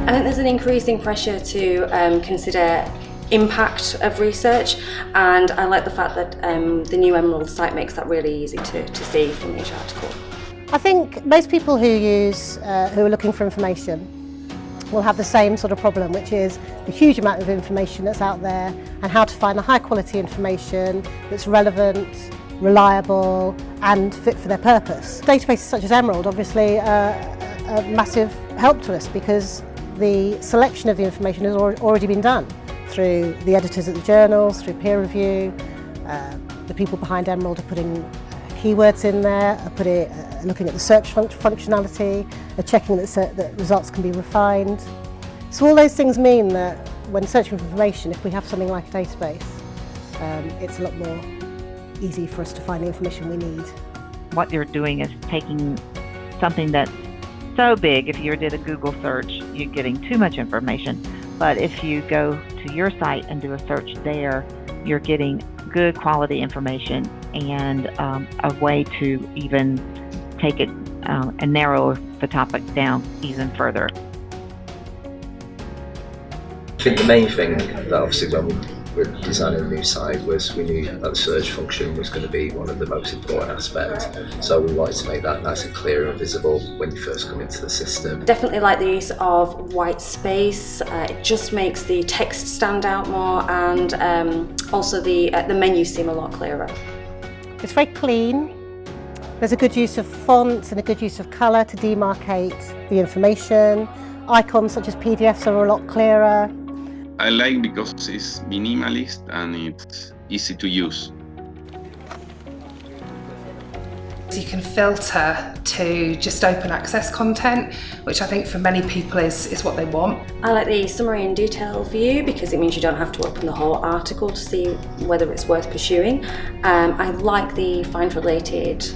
I think there's an increasing pressure to consider impact of research, and I like the fact that the new Emerald site makes that really easy to see from each article. I think most people who are looking for information will have the same sort of problem, which is the huge amount of information that's out there and how to find the high quality information that's relevant, reliable and fit for their purpose. Databases such as Emerald obviously are a massive help to us because the selection of the information has already been done through the editors at the journals, through peer review. The people behind Emerald are putting keywords in there, are looking at the search functionality, are checking that results can be refined. So all those things mean that when searching for information, if we have something like a database, it's a lot more easy for us to find the information we need. What you're doing is taking something that's so big. If you did a Google search, you're getting too much information. But if you go to your site and do a search there, you're getting good quality information and a way to even take it and narrow the topic down even further. I think the main thing that obviously when we were designing a new site was we knew that the search function was going to be one of the most important aspects. So we wanted to make that nice and clear and visible when you first come into the system. Definitely like the use of white space. It just makes the text stand out more, and also the menus seem a lot clearer. It's very clean. There's a good use of fonts and a good use of colour to demarcate the information. Icons such as PDFs are a lot clearer. I like because it's minimalist and it's easy to use. You can filter to just open access content, which I think for many people is what they want. I like the summary and detail view because it means you don't have to open the whole article to see whether it's worth pursuing. I like the find related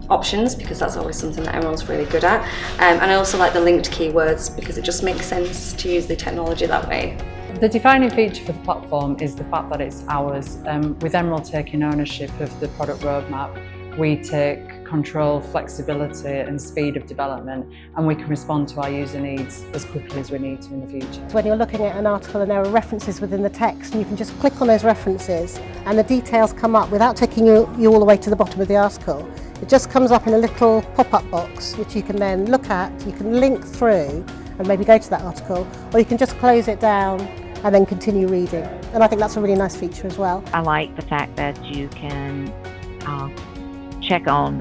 options because that's always something that everyone's really good at. And I also like the linked keywords because it just makes sense to use the technology that way. The defining feature for the platform is the fact that it's ours. With Emerald taking ownership of the product roadmap, we take control, flexibility and speed of development, and we can respond to our user needs as quickly as we need to in the future. When you're looking at an article and there are references within the text, and you can just click on those references and the details come up without taking you all the way to the bottom of the article. It just comes up in a little pop-up box which you can then look at, you can link through and maybe go to that article, or you can just close it down and then continue reading. And I think that's a really nice feature as well. I like the fact that you can check on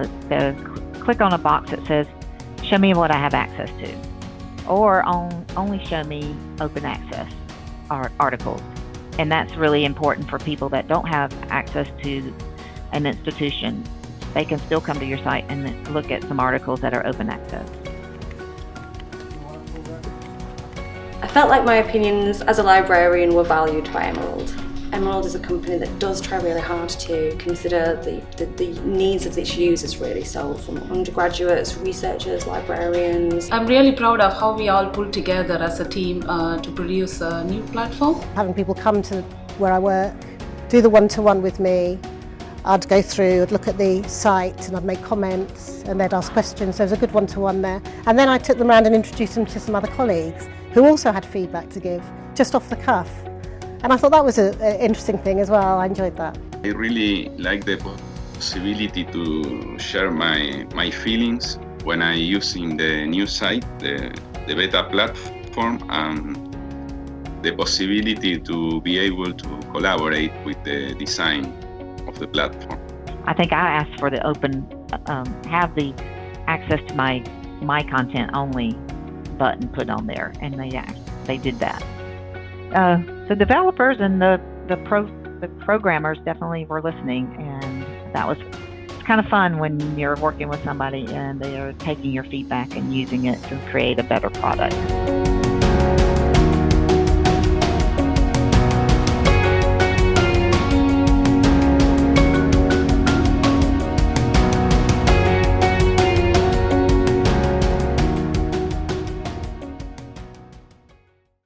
click on a box that says, show me what I have access to, or only show me open access articles. And that's really important for people that don't have access to an institution. They can still come to your site and look at some articles that are open access. I felt like my opinions as a librarian were valued by Emerald. Emerald is a company that does try really hard to consider the needs of its users really, so from undergraduates, researchers, librarians. I'm really proud of how we all pulled together as a team to produce a new platform. Having people come to where I work, do the one-to-one with me, I'd go through, I'd look at the site and I'd make comments and they'd ask questions. There was a good one-to-one there. And then I took them around and introduced them to some other colleagues who also had feedback to give, just off the cuff. And I thought that was an interesting thing as well. I enjoyed that. I really like the possibility to share my feelings when I'm using the new site, the beta platform, and the possibility to be able to collaborate with the design of the platform. I think I asked for the open, have the access to my content only button put on there, and they did that. The developers and the programmers definitely were listening, and it's kind of fun when you're working with somebody and they are taking your feedback and using it to create a better product.